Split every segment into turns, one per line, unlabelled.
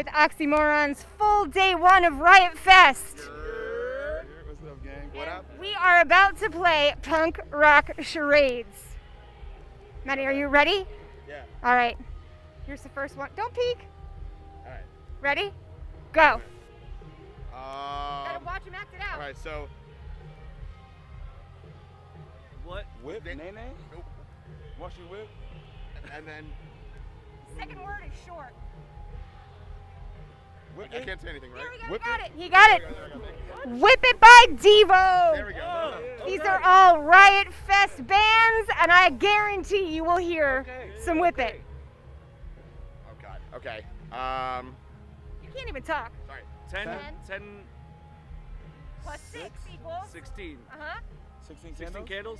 With Oxymorons, full day one of Riot Fest.
What's up, gang? What up?
We are about to play punk rock charades. Maddie, are you ready?
Yeah.
All right. Here's the first one. Don't peek.
All right.
Ready? Go. Gotta watch him act it out.
All right, so.
What?
Whip? Nay? Nope. Wash your whip. And then.
Second word is short.
Whip. I can't say anything, right?
Here we go.
Whip
You got it. You got it.
There we go.
Whip It by Devo.
There we go.
These are all Riot Fest bands, and I guarantee you will hear some Whip It.
Oh, God. Okay.
You can't even talk.
Sorry.
10
Plus 6 equals?
16.
Uh-huh.
16 candles?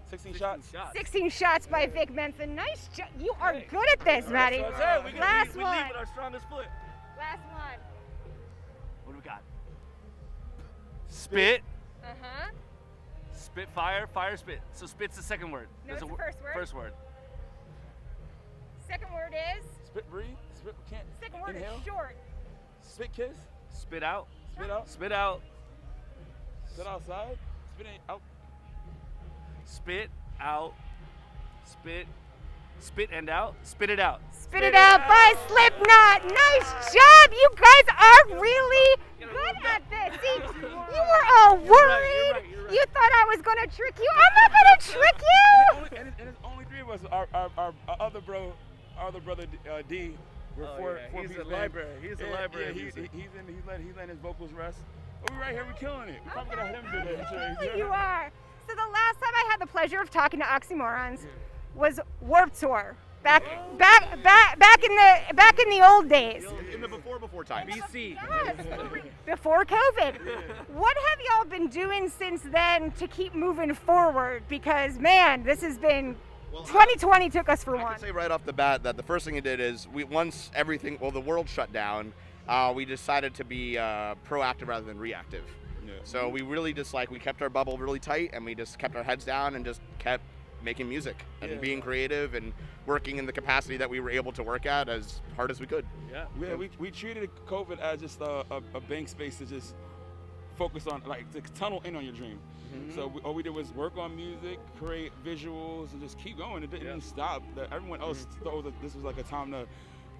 16 shots.
16 shots by Vic Menson. Nice job. You are good at this, Maddie. Last
we
one.
leave with our strongest foot.
Last one.
What do we got? Spit.
Uh-huh.
Spit, fire, spit. So spit's the second word.
No, it's the first word.
First word.
Second word is?
Spit, breathe. Spit, can't.
Second word
Inhale.
is short.
Spit, kiss.
Spit out.
Spit out.
Spit out.
Spit outside. Spit out.
Spit out. Spit and out. Spit it out.
Spit It Out by Slipknot. Nice job. You guys are really good at this. See, you were all worried.
You're right.
You thought I was going to trick you. I'm not going to trick you.
And it's only three of us. Our other brother, D. We're four
He's
people.
a library. He's a library.
Yeah, he's letting his vocals rest. But we're right here. We're killing it. We probably gotta let him do that.
You are. So the last time I had the pleasure of talking to Oxymorons was Warped Tour. Back in the old days.
In the before time.
BC.
Yes, before COVID. What have y'all been doing since then to keep moving forward? Because man, this has been 2020 took us for
I
one.
can say right off the bat that the first thing it did is once the world shut down, we decided to be proactive rather than reactive.
Yeah.
So we really just we kept our bubble really tight and we just kept our heads down and just kept making music and being creative and working in the capacity that we were able to work at as hard as we could.
Yeah, we treated COVID as just a bank space to just focus on, to tunnel in on your dream. Mm-hmm. So all we did was work on music, create visuals, and just keep going. It didn't stop. Everyone else thought that this was like a time to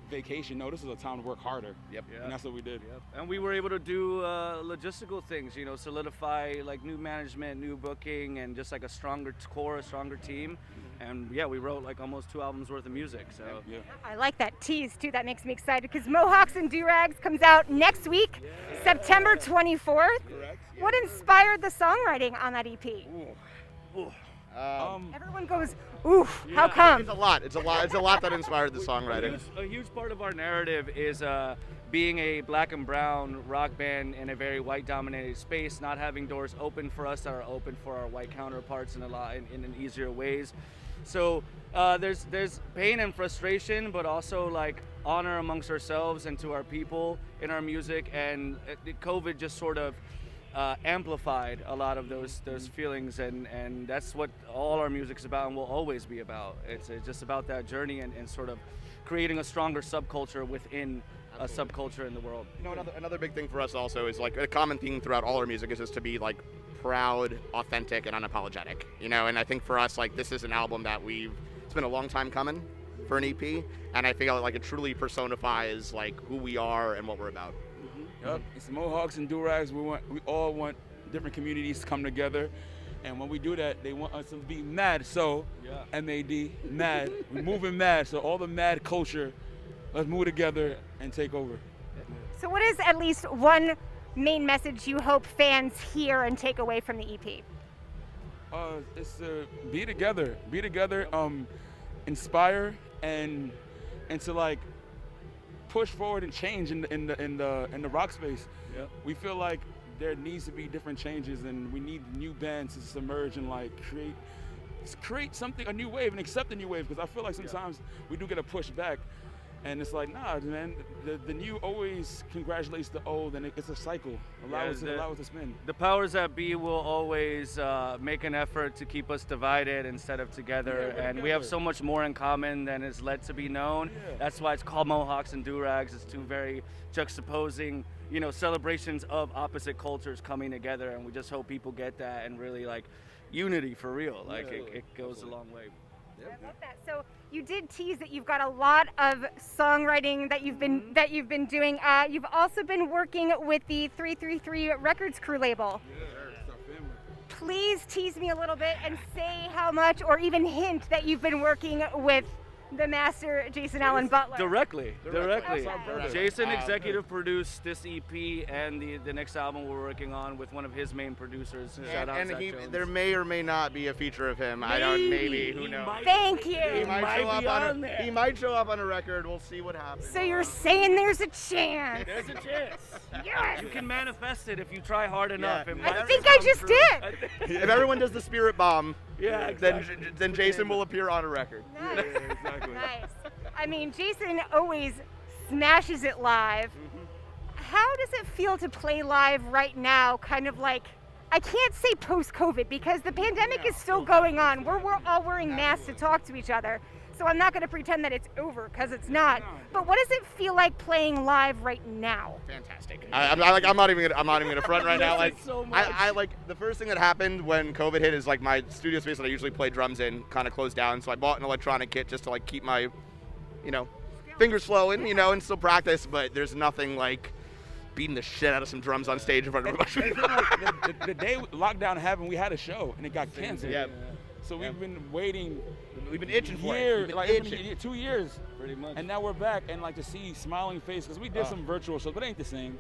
vacation. No, this is a time to work harder.
Yep.
Yeah.
And that's what we did.
Yep. And we were able to do logistical things, solidify new management, new booking, and just a stronger core, a stronger team. And we wrote almost 2 albums worth of music. So
I like that tease too. That makes me excited because Mohawks and Do-Rags comes out next week, September 24th.
Correct.
What inspired the songwriting on that EP? Everyone goes, oof, how come?
It's a lot. It's a lot that inspired the songwriting.
A huge part of our narrative is being a black and brown rock band in a very white-dominated space, not having doors open for us that are open for our white counterparts in easier ways. So there's pain and frustration, but also honor amongst ourselves and to our people in our music. And COVID just sort of amplified a lot of those feelings, and that's what all our music's about and will always be about. It's just about that journey and sort of creating a stronger subculture within a subculture in the world.
Another big thing for us also is a common theme throughout all our music is just to be proud, authentic, and unapologetic. And I think for us this is an album that it's been a long time coming for an EP, and I feel it truly personifies who we are and what we're about.
Yep. It's Mohawks and Do-Rags. We all want different communities to come together, and when we do that, they want us to be mad. So MAD, mad. We're moving mad. So all the mad culture, let's move together and take over.
So what is at least one main message you hope fans hear and take away from the EP?
It's to be together, inspire, and to push forward and change in the rock space.
Yep.
We feel like there needs to be different changes, and we need new bands to submerge and create something, a new wave, and accept a new wave. Because I feel like sometimes we do get a push back, And it's like, nah, man, the new always congratulates the old, and it's a cycle. Allow it to spin.
The powers that be will always make an effort to keep us divided instead of together, and we have so much more in common than is led to be known.
Yeah.
That's why it's called Mohawks and Durags. It's two very juxtaposing, celebrations of opposite cultures coming together, and we just hope people get that and really like unity for real. Like it goes a long way.
I love that. So you did tease that you've got a lot of songwriting that you've been doing. You've also been working with the 333 Records crew label. Please tease me a little bit and say how much, or even hint that you've been working with the master Jason Allen Butler.
Directly.
Okay.
Jason executive produced this EP and the next album we're working on with one of his main producers. Shout out Zach Jones.
There may or may not be a feature of him. Maybe. Who knows?
Thank you.
He might show up on a record. We'll see what happens.
So you're saying there's a chance?
There's a chance.
Yes.
You can manifest it if you try hard enough.
Yeah.
I think I just did.
If everyone does the spirit bomb,
exactly.
then Jason will appear on a record.
Nice.
Yeah, exactly.
Nice. I mean, Jason always smashes it live. How does it feel to play live right now? Kind of like, I can't say post-COVID because the pandemic is still going on. We're all wearing masks to talk to each other. So I'm not going to pretend that it's over because it's not. But what does it feel like playing live right now?
Fantastic. I'm not even gonna front right now. Like
so much.
I like the first thing that happened when COVID hit is like my studio space that I usually play drums in kind of closed down. So I bought an electronic kit just to like keep my, fingers flowing, and still practice. But there's nothing like beating the shit out of some drums on stage in front of everybody.
the day lockdown happened, we had a show and it got canceled.
Yeah.
So we've been waiting.
We've been itching for
years,
it.
like
We've
it's
been
been
itching.
2 years,
Pretty much.
and now we're back. And like to see smiling faces, because we did some virtual shows, but it ain't the same.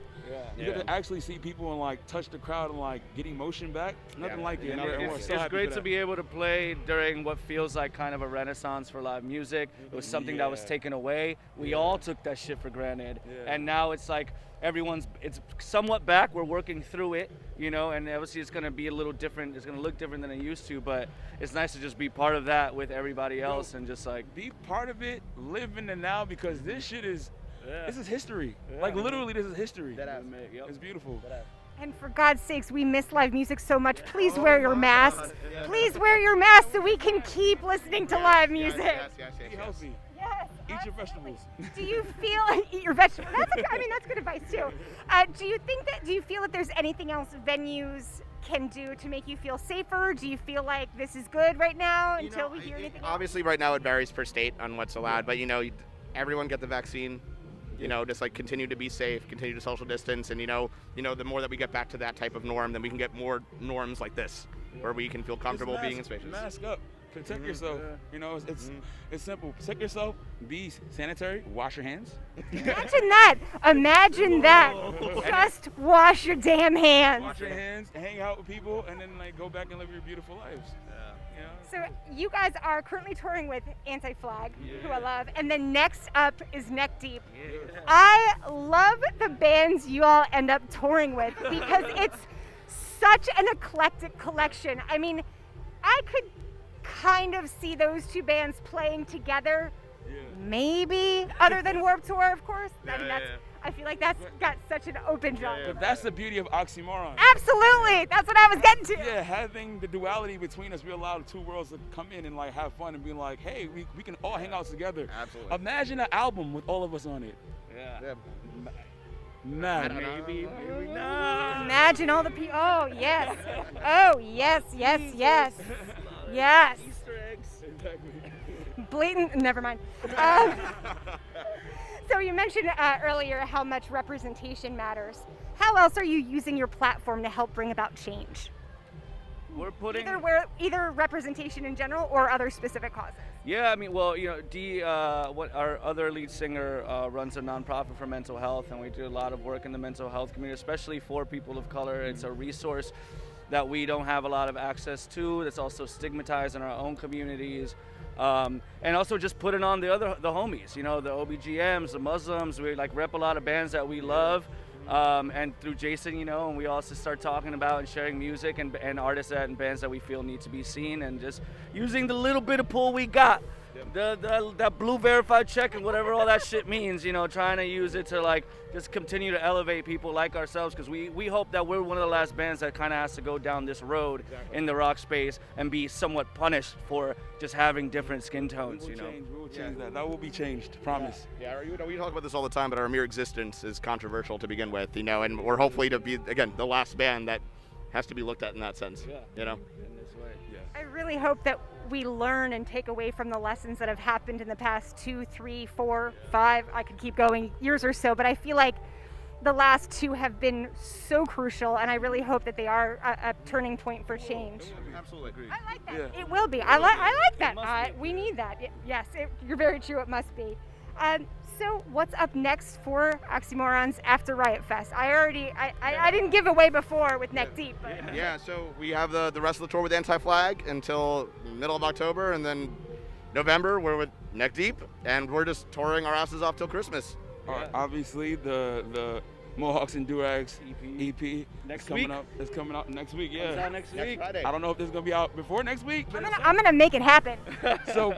You get to actually see people and like touch the crowd and like get emotion back. Nothing like it.
And
And we're
it's
so happy
great
for
to
that.
be able to play during what feels like kind of a renaissance for live music. It was something that was taken away. We all took that shit for granted. And now it's like it's somewhat back. We're working through it, and obviously it's going to be a little different. It's going to look different than it used to, but it's nice to just be part of that with everybody else and just like
be part of it, live in the now, because this shit is, this is history. Like literally, this is history. It's beautiful.
And for God's sakes, we miss live music so much. Please wear your masks. Please wear your masks so we can keep listening to live music.
Be healthy.
Yes.
Eat your vegetables.
Do you feel eat your vegetables? That's good advice too. Do you feel that there's anything else venues can do to make you feel safer? Do you feel like this is good right now until we hear anything else?
Obviously, right now it varies per state on what's allowed, but everyone get the vaccine. Just like continue to be safe, continue to social distance, and the more that we get back to that type of norm, then we can get more norms like this, where we can feel comfortable being in spaces.
Mask up. Protect yourself. It's simple. Protect yourself. Be sanitary. Wash your hands.
Imagine that. Just wash your damn hands.
Wash your hands. Hang out with people, and then like go back and live your beautiful lives.
So you guys are currently touring with Anti-Flag, who I love, and then next up is Neck Deep. I love the bands you all end up touring with because it's such an eclectic collection. I mean, I could kind of see those two bands playing together, maybe, other than Warped Tour, of course. I feel like that's got such an open genre.
But that's the beauty of Oxymorrons.
Absolutely, that's what I was getting to.
Yeah, having the duality between us, we allow the two worlds to come in and like have fun and be like, hey, we can all hang out together.
Absolutely.
Imagine an album with all of us on it. Nah,
maybe not.
Imagine all the people. Oh yes. Oh yes. Yes.
Easter eggs.
Exactly.
Blatant. Never mind. So you mentioned earlier how much representation matters. How else are you using your platform to help bring about change?
We're putting
Either representation in general or other specific causes.
Yeah, I mean, well, Dee, what our other lead singer runs a nonprofit for mental health, and we do a lot of work in the mental health community, especially for people of color. It's a resource that we don't have a lot of access to. That's also stigmatized in our own communities. And also just putting on the homies, the OBGMs, the Muslims. We like rep a lot of bands that we love. And through Jason, and we also start talking about and sharing music and artists and bands that we feel need to be seen, and just using the little bit of pull we got that blue verified check and whatever all that shit means, you know, trying to use it to like just continue to elevate people like ourselves, because we hope that we're one of the last bands that kind of has to go down this road in the rock space and be somewhat punished for just having different skin tones, you know.
We will change that. That will be changed, promise.
Yeah, you know, we talk about this all the time, but our mere existence is controversial to begin with, you know, and we're hopefully to be, again, the last band that has to be looked at in that sense, you know.
In this way.
I really hope that we learn and take away from the lessons that have happened in the past 2, 3, 4, 5, I could keep going, years or so, but I feel like the last 2 have been so crucial, and I really hope that they are a turning point for change.
Absolutely agree.
I like that.
Yeah.
It will be. I like that. We need that. Yes, you're very true. It must be. So what's up next for Oxymorons after Riot Fest? I didn't give away before with Neck Deep. But.
Yeah, so we have the rest of the tour with Anti-Flag until middle of October, and then November we're with Neck Deep, and we're just touring our asses off till Christmas.
Obviously, the Mohawks and Durags EP
Next
is coming
week?
up. It's coming out next week.
Comes
Yeah.
out next week.
Friday.
I don't know if this is gonna be out before next week, but
I'm gonna make it happen.
so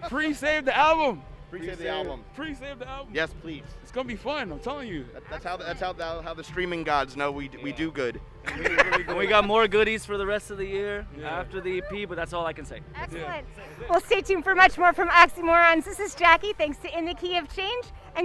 pre-save the album.
Appreciate the album.
Pre-save the album.
Yes, please.
It's gonna be fun. I'm telling you.
That's how the streaming gods know we do good.
We got more goodies for the rest of the year after the EP, but that's all I can say.
Excellent. Well, stay tuned for much more from Oxymorons. This is Jackie. Thanks to In the Key of Change. And